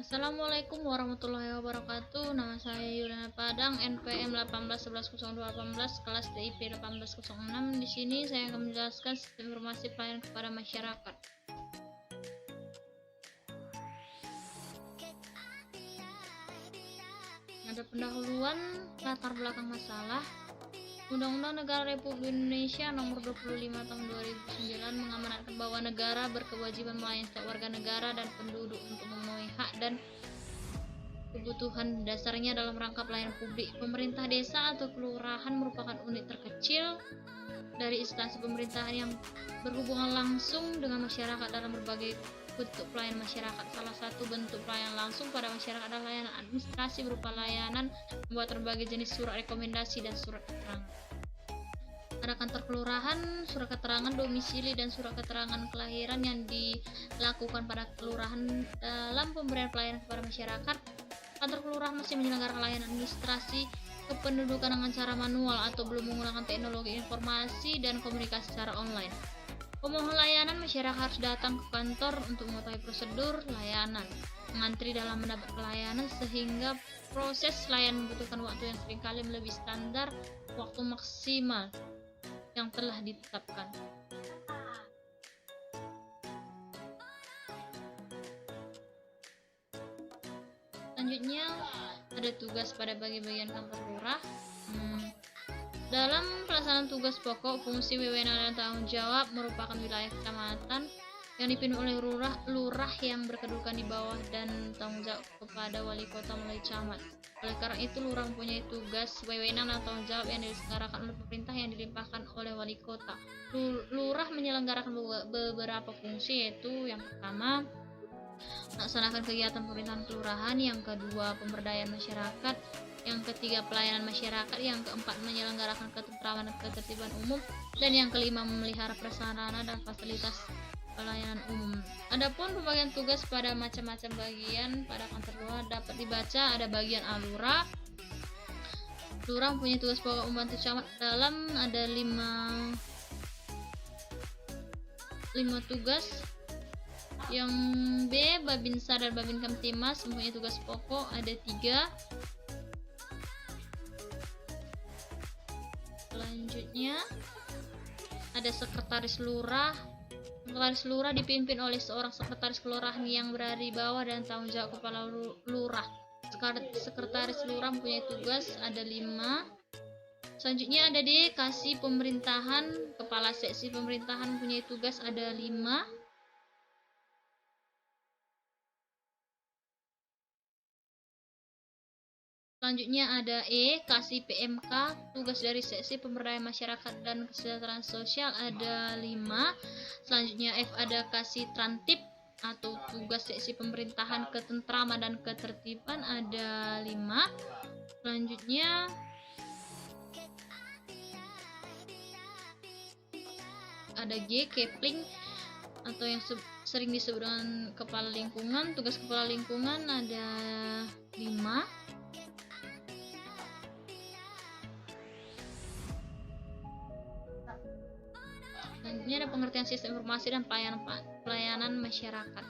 Assalamualaikum warahmatullahi wabarakatuh. Nama saya Yuliana Padang, NPM 18110218, kelas TIP 1806. Di sini saya akan menjelaskan sistem informasi pelayanan kepada masyarakat. Ada pendahuluan latar belakang masalah. Undang-Undang Negara Republik Indonesia Nomor 25 Tahun 2009 mengamanatkan bahwa negara berkewajiban melayani setiap warga negara dan penduduk untuk memenuhi hak dan kebutuhan dasarnya dalam rangka pelayanan publik. Pemerintah desa atau kelurahan merupakan unit terkecil dari instansi pemerintahan yang berhubungan langsung dengan masyarakat dalam berbagai bentuk pelayanan masyarakat. Salah satu bentuk pelayanan langsung pada masyarakat adalah layanan administrasi berupa layanan membuat berbagai jenis surat rekomendasi dan surat keterangan. Ada kantor kelurahan, surat keterangan domisili, dan surat keterangan kelahiran yang dilakukan pada kelurahan dalam pemberian pelayanan kepada masyarakat. Kantor kelurahan masih menyelenggarakan layanan administrasi kependudukan dengan cara manual atau belum menggunakan teknologi informasi dan komunikasi secara online. Pemohon layanan masyarakat harus datang ke kantor untuk mengetahui prosedur layanan, mengantri dalam mendapat pelayanan, sehingga proses layanan membutuhkan waktu yang seringkali melebihi standar waktu maksimal yang telah ditetapkan. Selanjutnya ada tugas pada bagian kantor lurah. Dalam pelaksanaan tugas pokok, fungsi, wewenang dan tanggung jawab merupakan wilayah kecamatan yang dipimpin oleh lurah yang berkedudukan di bawah dan tanggung jawab kepada wali kota melalui camat. Oleh karena itu, lurah mempunyai tugas, wewenang dan tanggung jawab yang diselenggarakan oleh pemerintah yang dilimpahkan oleh wali kota. Lurah menyelenggarakan beberapa fungsi, yaitu yang pertama, melaksanakan kegiatan pemerintahan kelurahan, yang kedua, pemberdayaan masyarakat, yang ketiga, pelayanan masyarakat, yang keempat, menyelenggarakan ketentraman dan ketertiban umum, dan yang kelima, memelihara prasarana dan fasilitas pelayanan umum. Adapun pembagian tugas pada macam-macam bagian pada kantor lurah dapat dibaca. Ada bagian A, lurah. Lurah mempunyai tugas pokok membantu camat dalam ada 5 tugas. Yang B, Babinsa dan Babin Kamtimas mempunyai tugas pokok ada 3. Selanjutnya ada sekretaris lurah. Sekretaris lurah dipimpin oleh seorang sekretaris kelurahan yang berada di bawah dan tanggung jawab kepala lurah. Sekretaris lurah mempunyai tugas ada 5. Selanjutnya ada D, Kasih Pemerintahan. Kepala seksi pemerintahan mempunyai tugas ada 5. Selanjutnya ada E, Kasih PMK. Tugas dari seksi pemberdayaan masyarakat dan kesejahteraan sosial ada 5. Selanjutnya F, ada Kasih Trantip atau tugas seksi pemerintahan ketentraman dan ketertiban ada 5. Selanjutnya ada G, Kepling atau yang sering disebut dengan kepala lingkungan. Tugas kepala lingkungan ada 5. Ini ada pengertian sistem informasi dan pelayanan masyarakat.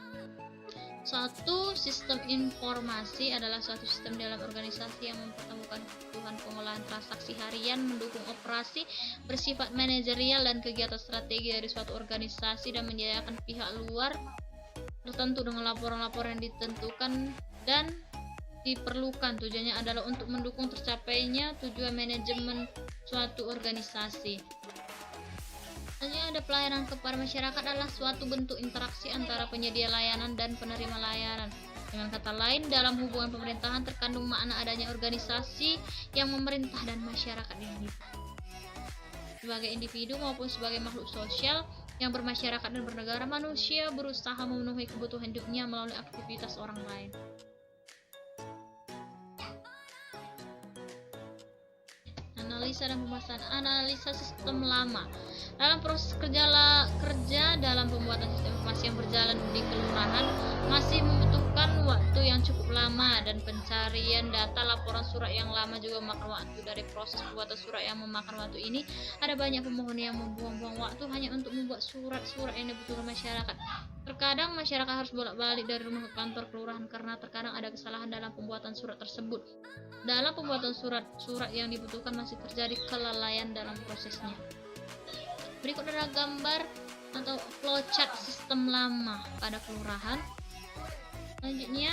Suatu sistem informasi adalah suatu sistem dalam organisasi yang mempertemukan kebutuhan pengolahan transaksi harian, mendukung operasi bersifat manajerial dan kegiatan strategi dari suatu organisasi, dan menyediakan pihak luar tertentu dengan laporan-laporan yang ditentukan dan diperlukan. Tujuannya adalah untuk mendukung tercapainya tujuan manajemen suatu organisasi. Selanjutnya ada pelayanan kepada masyarakat adalah suatu bentuk interaksi antara penyedia layanan dan penerima layanan. Dengan kata lain, dalam hubungan pemerintahan terkandung makna adanya organisasi yang memerintah dan masyarakat ini. Sebagai individu maupun sebagai makhluk sosial yang bermasyarakat dan bernegara, manusia berusaha memenuhi kebutuhan hidupnya melalui aktivitas orang lain. Analisa dan pembahasan. Analisa sistem lama. Dalam proses kerja dalam pembuatan sistem informasi yang berjalan di kelurahan masih membutuhkan membutuhkan waktu yang cukup lama, dan pencarian data laporan surat yang lama juga memakan waktu. Dari proses pembuatan surat yang memakan waktu ini, ada banyak pemohon yang membuang-buang waktu hanya untuk membuat surat-surat yang dibutuhkan masyarakat. Terkadang masyarakat harus bolak-balik dari rumah ke kantor kelurahan karena terkadang ada kesalahan dalam pembuatan surat tersebut. Dalam pembuatan surat yang dibutuhkan masih terjadi kelalaian dalam prosesnya. Berikut adalah gambar atau flowchart sistem lama pada kelurahan. Selanjutnya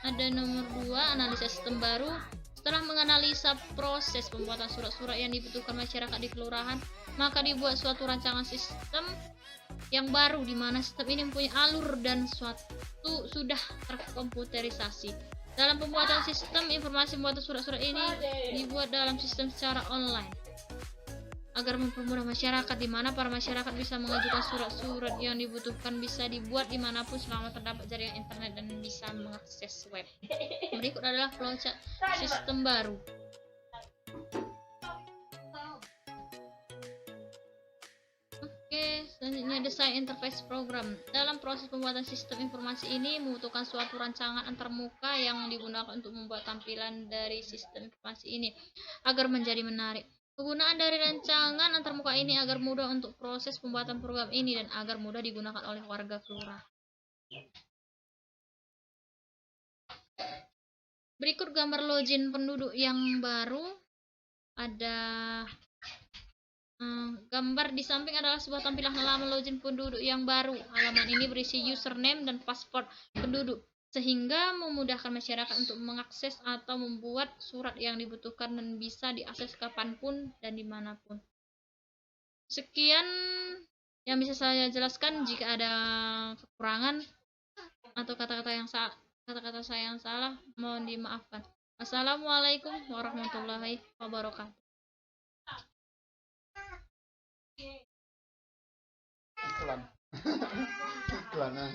ada nomor 2, analisa sistem baru. Setelah menganalisa proses pembuatan surat-surat yang dibutuhkan masyarakat di kelurahan, maka dibuat suatu rancangan sistem yang baru di mana sistem ini mempunyai alur dan sudah terkomputerisasi. Dalam pembuatan sistem, informasi pembuatan surat-surat ini dibuat dalam sistem secara online agar mempermudah masyarakat, di mana para masyarakat bisa mengajukan surat-surat yang dibutuhkan, bisa dibuat dimanapun selama terdapat jaringan internet dan bisa mengakses web. Berikut adalah flowchart sistem baru. Oke, selanjutnya desain interface program. Dalam proses pembuatan sistem informasi ini membutuhkan suatu rancangan antarmuka yang digunakan untuk membuat tampilan dari sistem informasi ini agar menjadi menarik. Penggunaan dari rancangan antarmuka ini agar mudah untuk proses pembuatan program ini dan agar mudah digunakan oleh warga kelurahan. Berikut gambar login penduduk yang baru. Ada gambar di samping adalah sebuah tampilan halaman login penduduk yang baru. Halaman ini berisi username dan password penduduk, sehingga memudahkan masyarakat untuk mengakses atau membuat surat yang dibutuhkan dan bisa diakses kapanpun dan dimanapun. Sekian yang bisa saya jelaskan. Jika ada kekurangan atau kata-kata saya yang salah, mohon dimaafkan. Assalamualaikum warahmatullahi wabarakatuh. Iklan. Iklanan.